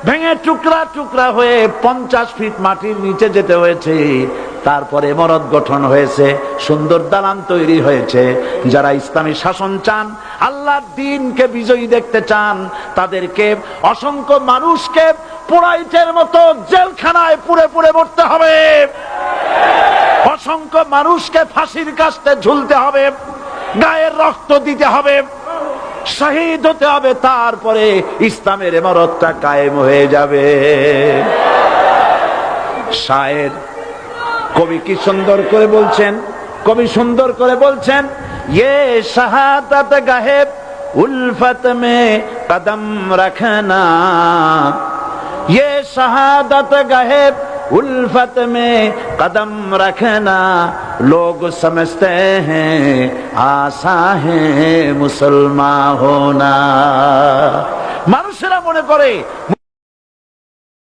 ভেঙে টুকরা টুকরা হয়ে 50 ফিট মাটির নিচে যেতে হয়েছে। তারপরে ইমারত গঠন হয়েছে, সুন্দর দালান তৈরি হয়েছে। যারা ইসলামী শাসন চান, আল্লাহর দ্বীনকে বিজয়ী দেখতে চান, তাদেরকে অসংখ্য মানুষকে পোড়াইটের মতো জেলখানায় পুড়ে পুড়ে মরতে হবে, অসংখ্য মানুষকে ফাঁসির কাস্তে ঝুলতে হবে, গায়ের রক্ত দিতে হবে, শহীদ হতে হবে। তারপরে ইসলামের ইমারতটা কায়েম হয়ে যাবে। শায়ের কবি কি সুন্দর করে বলছেন, কবি সুন্দর করে বলছেন, ये शहादत गाहे उल्फत में कदम रखना, ये शहादत गाहे उल्फत में कदम रखना, लोग समझते हैं आसा है मुसलमान होना। মানুষেরা মনে করে